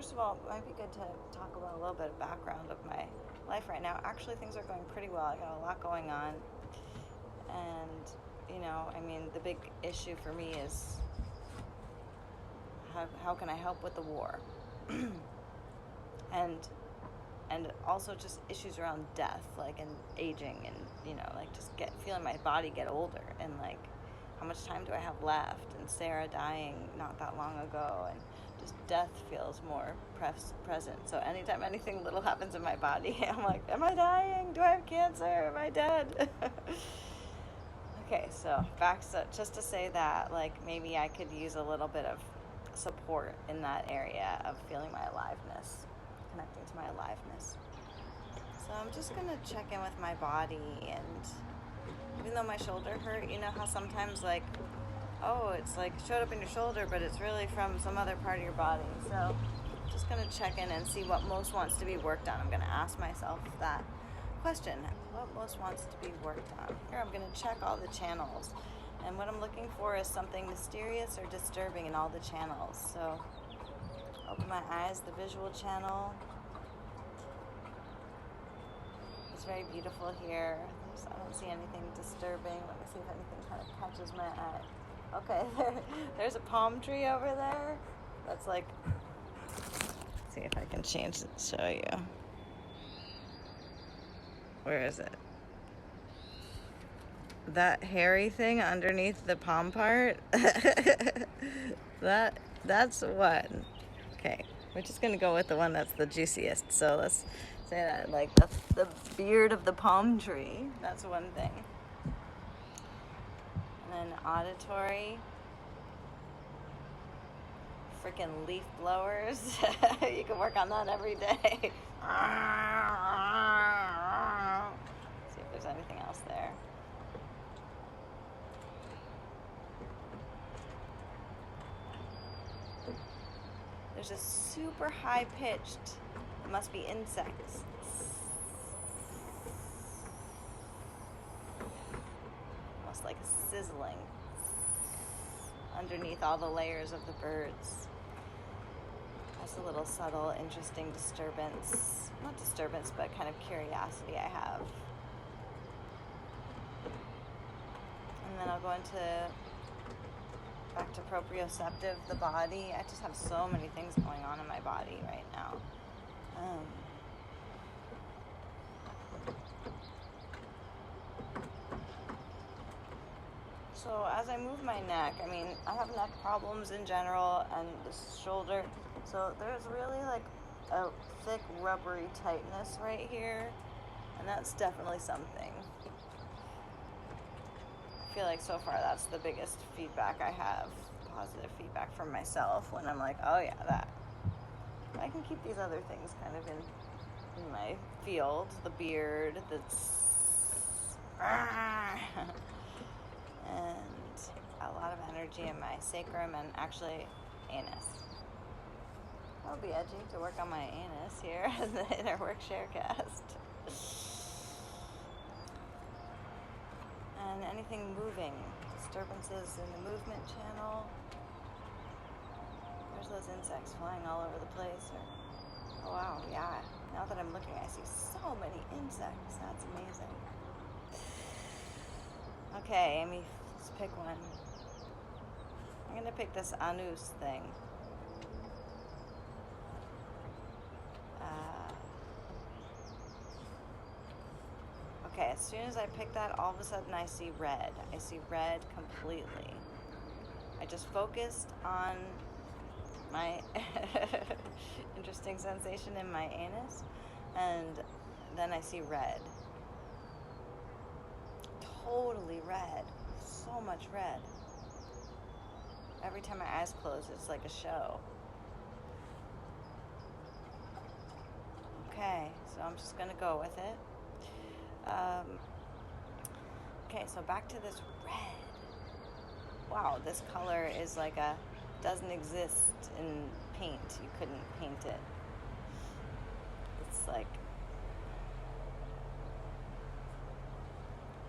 first of all, it might be good to talk about a little bit of background of my life right now. Actually, things are going pretty well. I got a lot going on. And, I mean, the big issue for me is how can I help with the war? and also just issues around death, like, and aging, and, like, just feeling my body get older, and, like, how much time do I have left, and Sarah dying not that long ago, and just death feels more present. So anytime anything little happens in my body, I'm like, am I dying? Do I have cancer? Am I dead? Okay, so just to say that, like, maybe I could use a little bit of support in that area of feeling my aliveness, connecting to my aliveness. So I'm just going to check in with my body, and even though my shoulder hurt, you know how sometimes, like, oh, it's like showed up in your shoulder, but it's really from some other part of your body. So I'm just going to check in and see what most wants to be worked on. I'm going to ask myself that question, what most wants to be worked on. Here, I'm going to check all the channels. And what I'm looking for is something mysterious or disturbing in all the channels. So open my eyes, the visual channel. It's very beautiful here. I don't see anything disturbing. Let me see if anything kind of catches my eye. Okay, there's a palm tree over there. That's like, let's see if I can change it to show you. Where is it? That hairy thing underneath the palm part? That's one. Okay, we're just gonna go with the one that's the juiciest. So let's say that, like, that's the beard of the palm tree. That's one thing. And then auditory. Freaking leaf blowers. You can work on that every day. See if there's anything else there. There's a super high pitched, it must be insects. Almost like sizzling underneath all the layers of the birds. That's a little subtle, interesting disturbance. Not disturbance, but kind of curiosity I have. And then I'll go back to proprioceptive, the body. I just have so many things going on in my body right now. So as I move my neck, I mean, I have neck problems in general, and the shoulder. So there's really like a thick rubbery tightness right here, and that's definitely something. I feel like so far that's the biggest feedback I have, positive feedback from myself, when I'm like, oh yeah, that. I can keep these other things kind of in my field, the beard, that's and a lot of energy in my sacrum and actually anus. That would be edgy to work on my anus here in the Innerwork Sharecast. And anything moving, disturbances in the movement channel. There's those insects flying all over the place. Oh wow, yeah. Now that I'm looking, I see so many insects. That's amazing. Okay, Amy, let's pick one. I'm going to pick this anus thing. Okay, as soon as I pick that, all of a sudden I see red. I see red completely. I just focused on my interesting sensation in my anus, and then I see red. Totally red. So much red. Every time my eyes close, it's like a show. Okay, so I'm just gonna go with it. Okay, so back to this red. Wow, this color is like doesn't exist in paint. You couldn't paint it. It's like,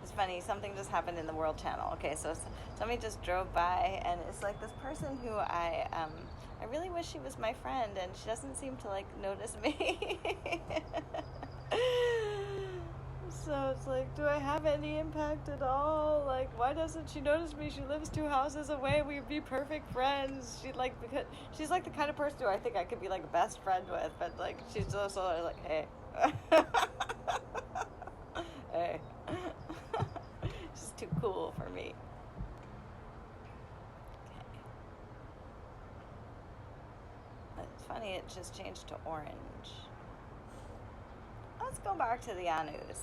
it's It's funny, something just happened in the World Channel. Okay, so somebody just drove by, and it's like this person who I really wish she was my friend, and she doesn't seem to like notice me. So it's like, do I have any impact at all? Like, why doesn't she notice me? She lives 2 houses away. We'd be perfect friends. Because she's like the kind of person who I think I could be like a best friend with, but like she's also like, hey, hey, she's too cool for me. Okay. It's funny. It just changed to orange. Let's go back to the anus.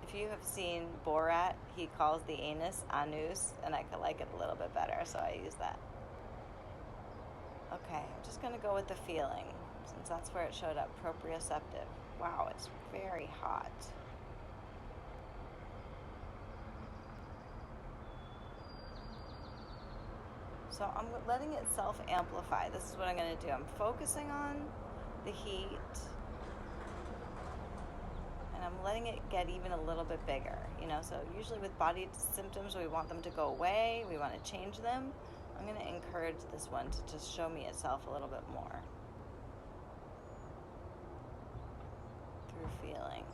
If you have seen Borat, he calls the anus anus, and I could like it a little bit better, so I use that. Okay, I'm just going to go with the feeling, since that's where it showed up, proprioceptive. Wow, it's very hot. So I'm letting it self-amplify. This is what I'm going to do. I'm focusing on the heat, and I'm letting it get even a little bit bigger, so usually with body symptoms we want them to go away, we want to change them. I'm going to encourage this one to just show me itself a little bit more through feeling.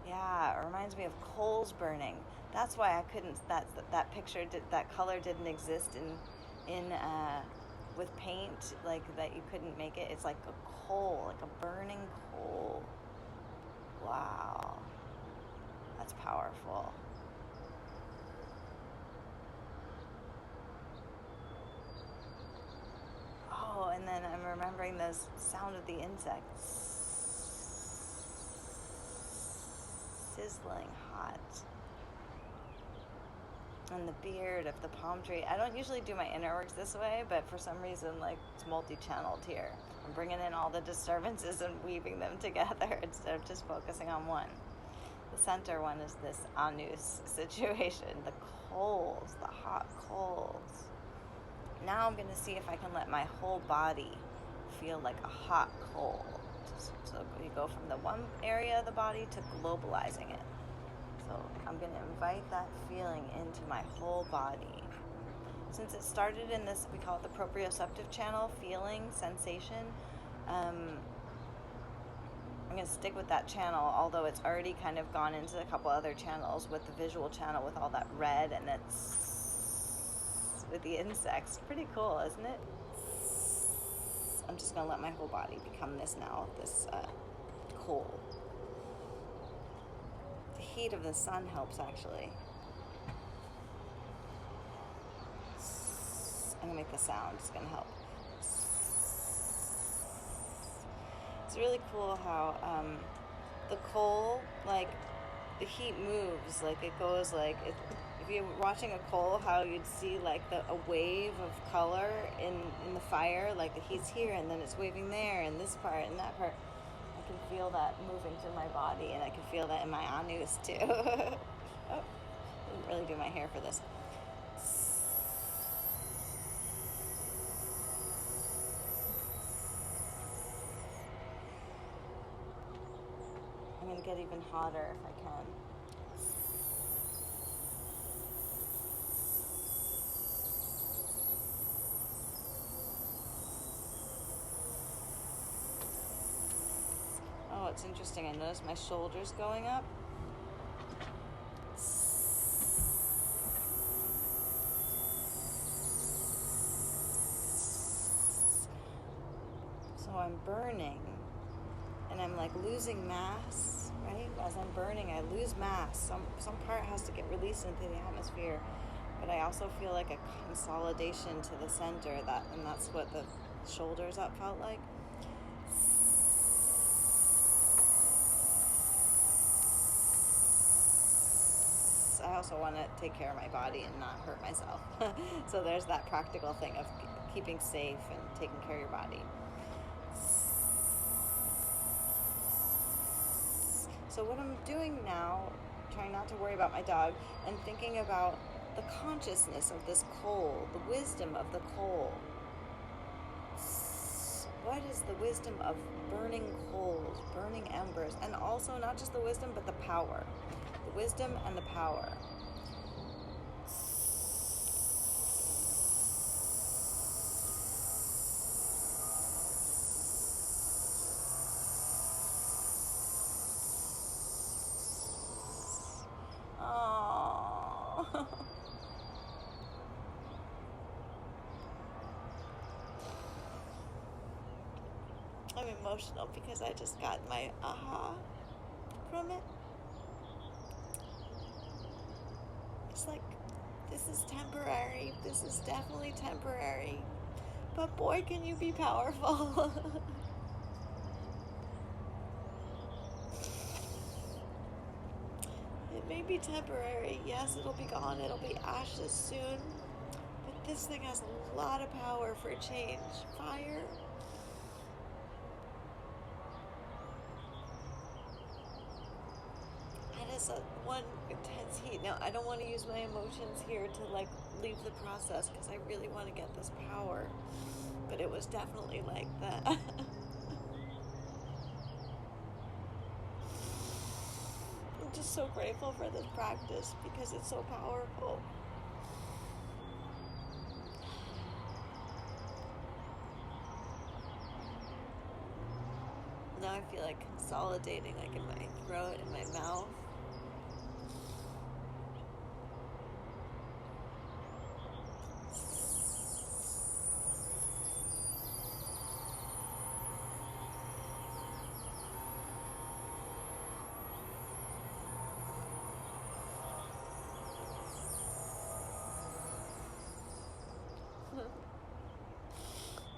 Yeah, it reminds me of coals burning. That's why I couldn't, that picture, that color didn't exist in with paint, like that you couldn't make it. It's like a coal, like a burning coal. Wow, that's powerful. Oh, and then I'm remembering the sound of the insects. Sizzling hot. And the beard of the palm tree. I don't usually do my inner works this way, but for some reason, like, it's multi-channeled here. I'm bringing in all the disturbances and weaving them together instead of just focusing on one. The center one is this anus situation, the coals, the hot coals. Now I'm going to see if I can let my whole body feel like a hot coal. So you go from the one area of the body to globalizing it. So I'm going to invite that feeling into my whole body. Since it started in this, we call it the proprioceptive channel, feeling, sensation, I'm going to stick with that channel, although it's already kind of gone into a couple other channels with the visual channel with all that red, and it's with the insects. Pretty cool, isn't it? I'm just going to let my whole body become this now, this coal. The heat of the sun helps, actually. I'm going to make the sound. It's going to help. It's really cool how the coal, like, the heat moves. Like, it goes, like, if you're watching a coal, how you'd see, like, a wave of color in the fire. Like, the heat's here, and then it's waving there, and this part, and that part. I can feel that moving through my body, and I can feel that in my anus, too. Oh, didn't really do my hair for this. I'm going to get even hotter if I can. Oh, it's interesting. I noticed my shoulders going up. So I'm burning, and I'm like losing mass, right? As I'm burning, I lose mass. Some part has to get released into the atmosphere, but I also feel like a consolidation to the center, and that's what the shoulders up felt like. I also want to take care of my body and not hurt myself. So there's that practical thing of keeping safe and taking care of your body. So what I'm doing now, trying not to worry about my dog, and thinking about the consciousness of this coal, the wisdom of the coal. what is the wisdom of burning coals, burning embers, and also not just the wisdom, but the power. The wisdom and the power. Oh. I'm emotional because I just got my aha from it. It's like, this is temporary. This is definitely temporary. But boy, can you be powerful. It may be temporary. Yes, it'll be gone. It'll be ashes soon. But this thing has a lot of power for change. Fire. That is one intense heat. Now, I don't want to use my emotions here to like leave the process because I really want to get this power. But it was definitely like that. I'm just so grateful for this practice because it's so powerful. Now I feel like consolidating, like in my throat and my mouth.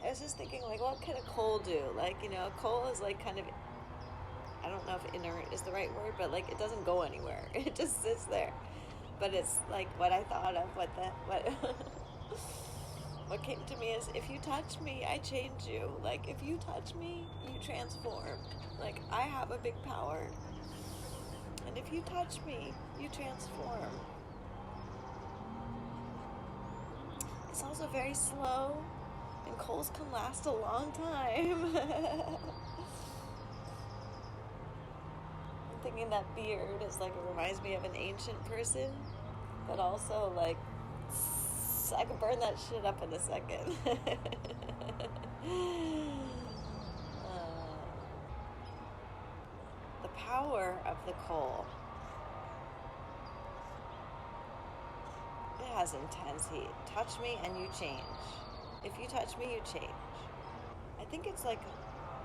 I was just thinking, like, what can a coal do? Like, you know, a coal is like kind of, I don't know if inert is the right word, but like it doesn't go anywhere. It just sits there. But it's like what I thought of, what what came to me is, if you touch me, I change you. Like, if you touch me, you transform. Like, I have a big power. And if you touch me, you transform. It's also very slow. And coals can last a long time. I'm thinking that beard is like, it reminds me of an ancient person, but also like, I could burn that shit up in a second. The power of the coal. It has intense heat. Touch me and you change. If you touch me, you change. I think it's like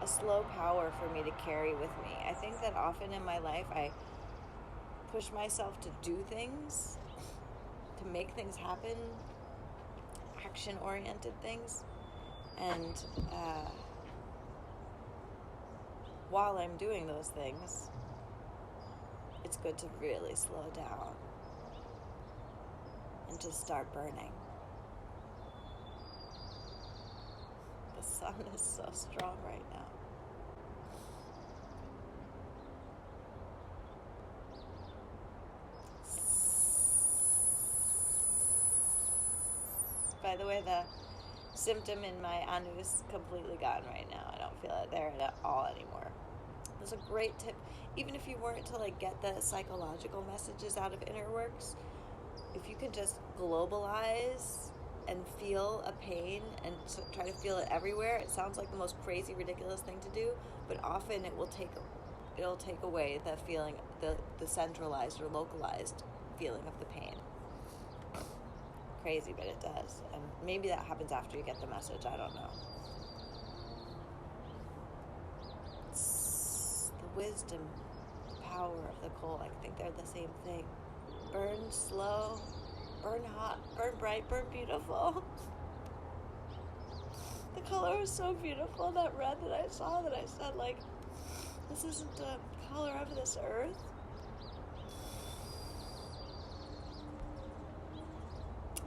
a slow power for me to carry with me. I think that often in my life I push myself to do things, to make things happen, action-oriented things. And while I'm doing those things, it's good to really slow down and just start burning. The sun is so strong right now. By the way, the symptom in my anu is completely gone right now. I don't feel it there at all anymore. It's a great tip, even if you weren't to like get the psychological messages out of Innerworks. If you can just globalize and feel a pain and try to feel it everywhere, it sounds like the most crazy, ridiculous thing to do, but often it'll take away the feeling, the centralized or localized feeling of the pain. Crazy, but it does. And maybe that happens after you get the message. I don't know. It's the wisdom, the power of the coal. I think they're the same thing. Burn slow, burn hot, burn bright, burn beautiful. The color was so beautiful, that red that I saw, that I said, like, this isn't the color of this earth.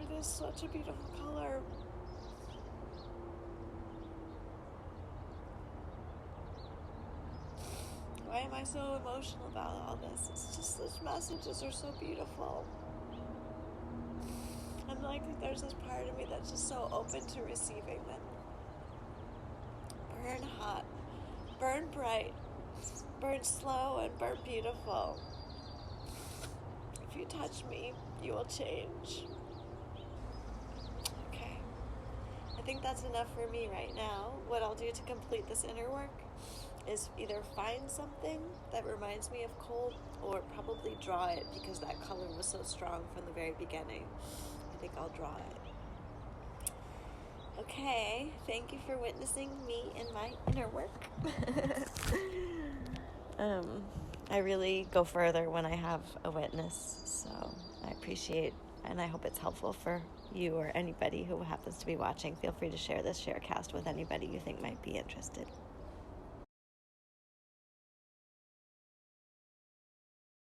It is such a beautiful color. Why am I so emotional about all this? It's just, those messages are so beautiful. And like, there's this part of me that's just so open to receiving them. burn hot, burn bright, burn slow, and burn beautiful. If you touch me, you will change. Okay. I think that's enough for me right now. What I'll do to complete this inner work is either find something that reminds me of cold or probably draw it because that color was so strong from the very beginning. I think I'll draw it. Okay, thank you for witnessing me in my inner work. I really go further when I have a witness, so I appreciate, and I hope it's helpful for you or anybody who happens to be watching. Feel free to share this sharecast with anybody you think might be interested.